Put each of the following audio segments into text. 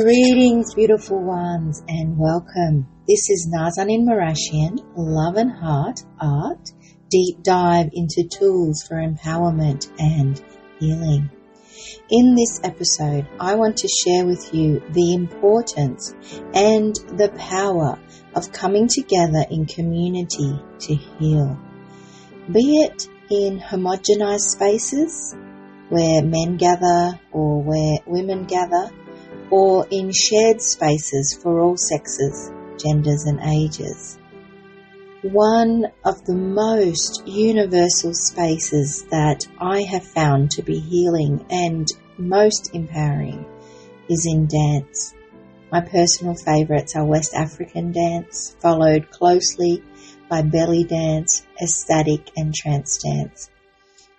Greetings, beautiful ones, and welcome. This is Nazanin Marashian, Love and Heart Art, deep dive into tools for empowerment and healing. In this episode, I want to share with you the importance and the power of coming together in community to heal. Be it in homogenized spaces where men gather or where women gather, or in shared spaces for all sexes, genders and ages. One of the most universal spaces that I have found to be healing and most empowering is in dance. My personal favourites are West African dance, followed closely by belly dance, ecstatic and trance dance.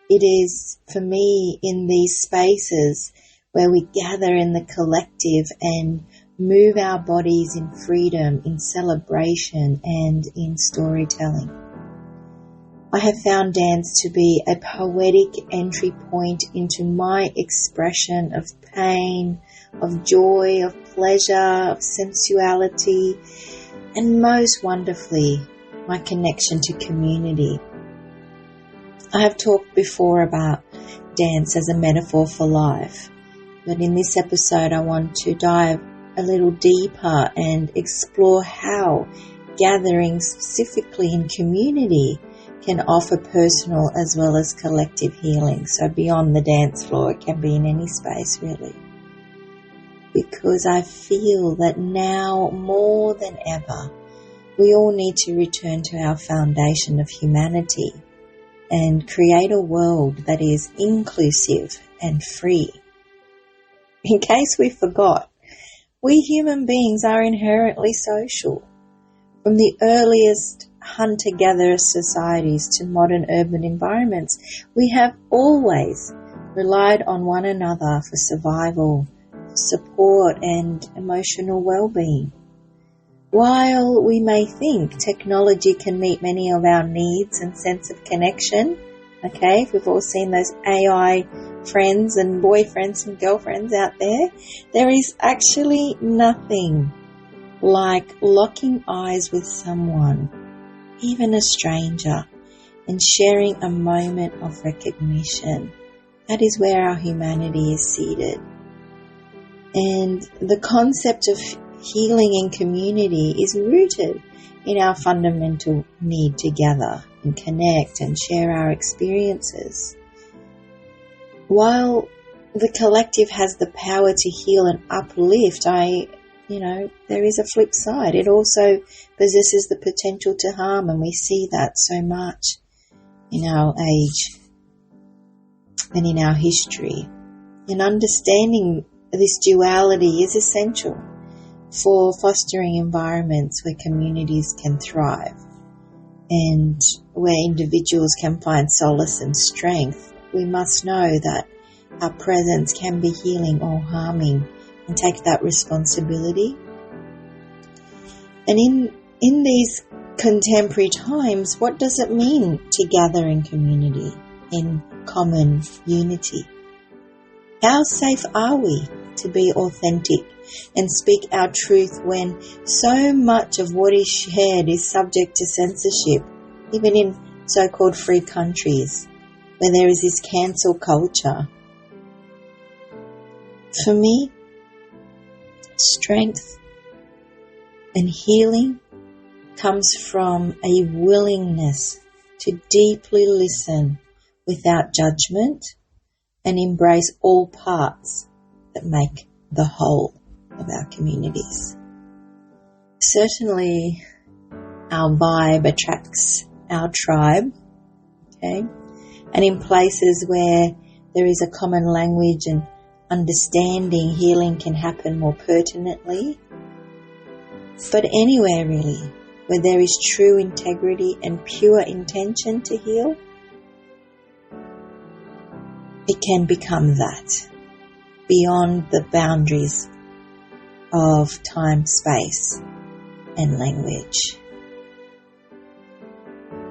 It is, for me, in these spaces where we gather in the collective and move our bodies in freedom, in celebration, and in storytelling. I have found dance to be a poetic entry point into my expression of pain, of joy, of pleasure, of sensuality, and most wonderfully, my connection to community. I have talked before about dance as a metaphor for life. But in this episode, I want to dive a little deeper and explore how gathering specifically in community can offer personal as well as collective healing. So beyond the dance floor, it can be in any space really. Because I feel that now more than ever, we all need to return to our foundation of humanity and create a world that is inclusive and free. In case we forgot, we human beings are inherently social. From the earliest hunter-gatherer societies to modern urban environments, we have always relied on one another for survival, support, and emotional well-being. While we may think technology can meet many of our needs and sense of connection, okay, we've all seen those AI friends and boyfriends and girlfriends out there, there is actually nothing like locking eyes with someone, even a stranger, and sharing a moment of recognition. That is where our humanity is seated. And the concept of healing in community is rooted in our fundamental need to gather and connect and share our experiences. While the collective has the power to heal and uplift, there is a flip side. It also possesses the potential to harm, and we see that so much in our age and in our history. And understanding this duality is essential for fostering environments where communities can thrive and where individuals can find solace and strength. We must know that our presence can be healing or harming and take that responsibility. And in these contemporary times, what does it mean to gather in community, in common unity? How safe are we to be authentic and speak our truth when so much of what is shared is subject to censorship, even in so-called free countries where there is this cancel culture? For me, strength and healing comes from a willingness to deeply listen without judgment and embrace all parts that make the whole of our communities. Certainly, our vibe attracts our tribe, okay? And in places where there is a common language and understanding, healing can happen more pertinently. But anywhere really, where there is true integrity and pure intention to heal, it can become that, beyond the boundaries of time, space, and language.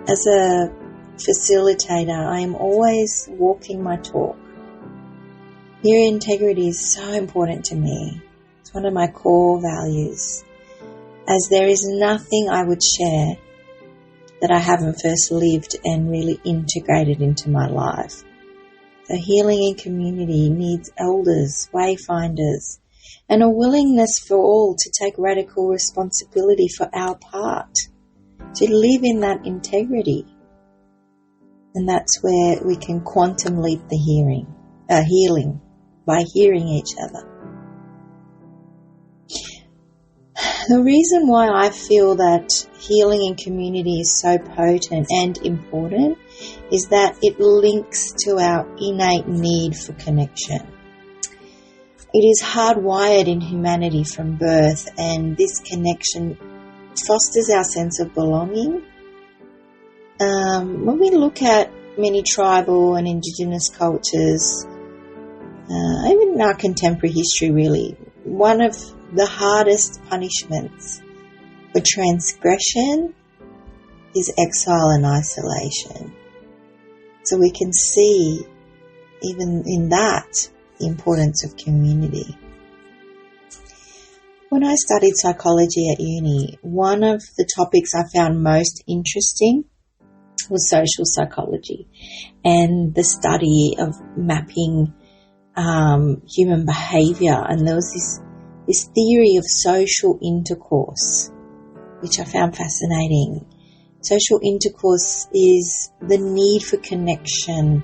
As a facilitator, I am always walking my talk. Here, integrity is so important to me. It's one of my core values, as there is nothing I would share that I haven't first lived and really integrated into my life. So healing in community needs elders, wayfinders, and a willingness for all to take radical responsibility for our part, to live in that integrity. And that's where we can quantum leap the healing by hearing each other. The reason why I feel that healing in community is so potent and important is that it links to our innate need for connection. It is hardwired in humanity from birth, and this connection fosters our sense of belonging. When we look at many tribal and indigenous cultures, even in our contemporary history really, one of the hardest punishments for transgression is exile and isolation. So we can see even in that the importance of community. When I studied psychology at uni, one of the topics I found most interesting was social psychology and the study of mapping human behaviour. And there was this theory of social intercourse, which I found fascinating. Social intercourse is the need for connection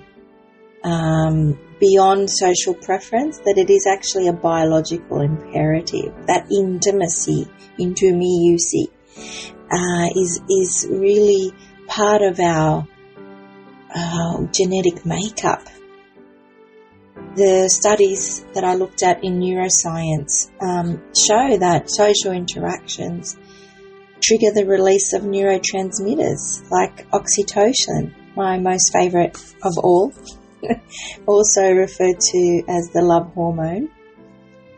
beyond social preference, that it is actually a biological imperative. That intimacy, into me, you see, is really part of our genetic makeup. The studies that I looked at in neuroscience show that social interactions trigger the release of neurotransmitters like oxytocin, my most favourite of all, also referred to as the love hormone,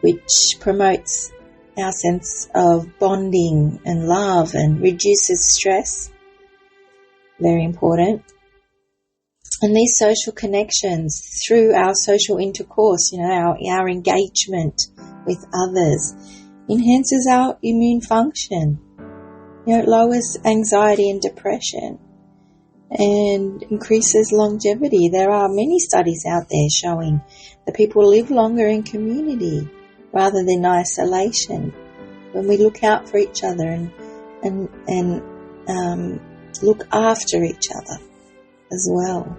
which promotes our sense of bonding and love and reduces stress. Very important. And these social connections through our social intercourse, our engagement with others, enhances our immune function. It lowers anxiety and depression and increases longevity. There are many studies out there showing that people live longer in community rather than isolation when we look out for each other and look after each other as well.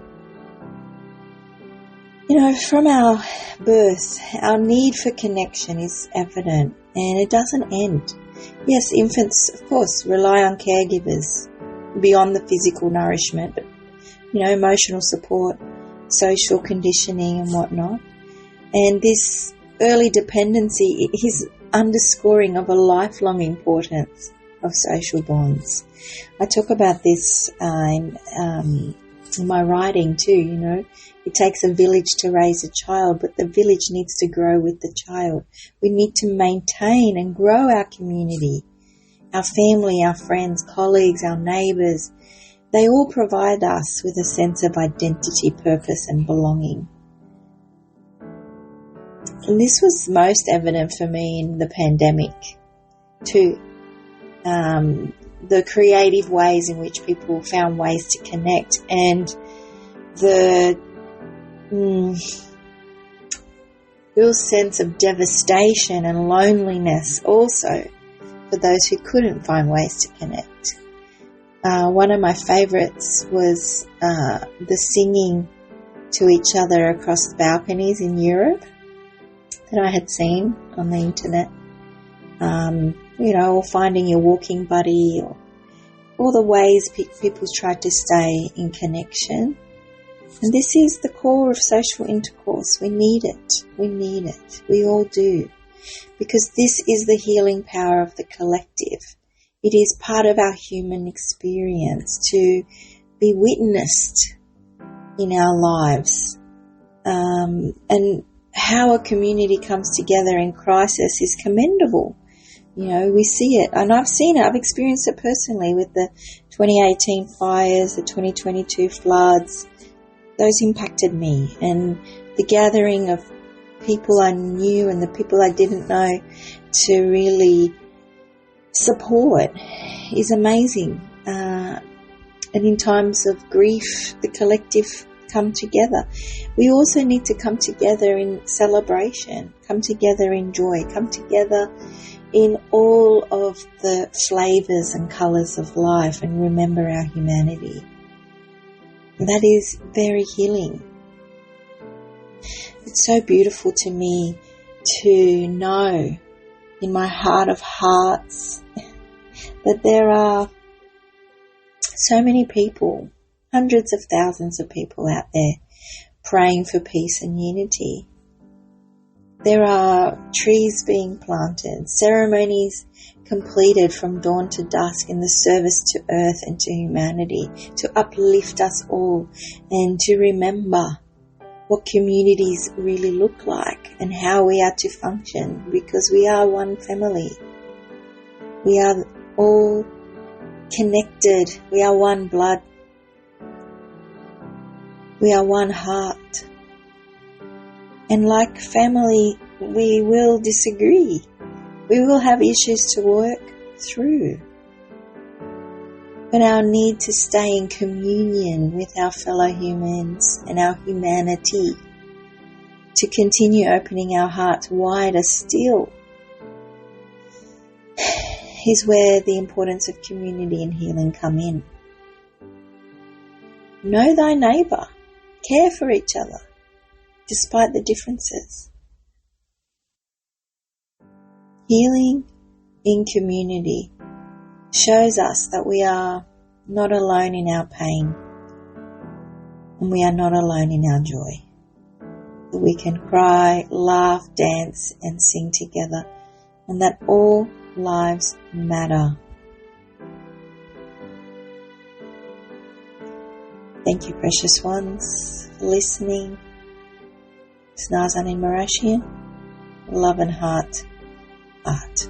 From our birth, our need for connection is evident, and it doesn't end. Yes, infants, of course, rely on caregivers beyond the physical nourishment, but, emotional support, social conditioning and whatnot. And this early dependency is underscoring of a lifelong importance of social bonds. I talk about this in my writing too, It takes a village to raise a child, but the village needs to grow with the child. We need to maintain and grow our community, our family, our friends, colleagues, our neighbours. They all provide us with a sense of identity, purpose and belonging. And this was most evident for me in the pandemic too. The creative ways in which people found ways to connect, and the real sense of devastation and loneliness also for those who couldn't find ways to connect. One of my favourites was the singing to each other across the balconies in Europe that I had seen on the internet. Or finding your walking buddy, or all the ways people try to stay in connection. And this is the core of social intercourse. We need it. We all do. Because this is the healing power of the collective. It is part of our human experience to be witnessed in our lives. And how a community comes together in crisis is commendable. We see it, and I've seen it. I've experienced it personally with the 2018 fires, the 2022 floods. Those impacted me, and the gathering of people I knew and the people I didn't know to really support is amazing. And in times of grief, the collective come together. We also need to come together in celebration, come together in joy, come together in all of the flavors and colors of life and remember our humanity. That is very healing. It's so beautiful to me to know in my heart of hearts that there are so many people, hundreds of thousands of people out there praying for peace and unity. There are trees being planted, ceremonies completed from dawn to dusk in the service to earth and to humanity, to uplift us all and to remember what communities really look like and how we are to function, because we are one family. We are all connected. We are one blood. We are one heart. And like family, we will disagree. We will have issues to work through. But our need to stay in communion with our fellow humans and our humanity, to continue opening our hearts wider still, is where the importance of community and healing come in. Know thy neighbour. Care for each other, despite the differences. Healing in community shows us that we are not alone in our pain and we are not alone in our joy. That we can cry, laugh, dance and sing together, and that all lives matter. Thank you, precious ones, for listening. It's Nazanin Marashian, Love and Heart Art.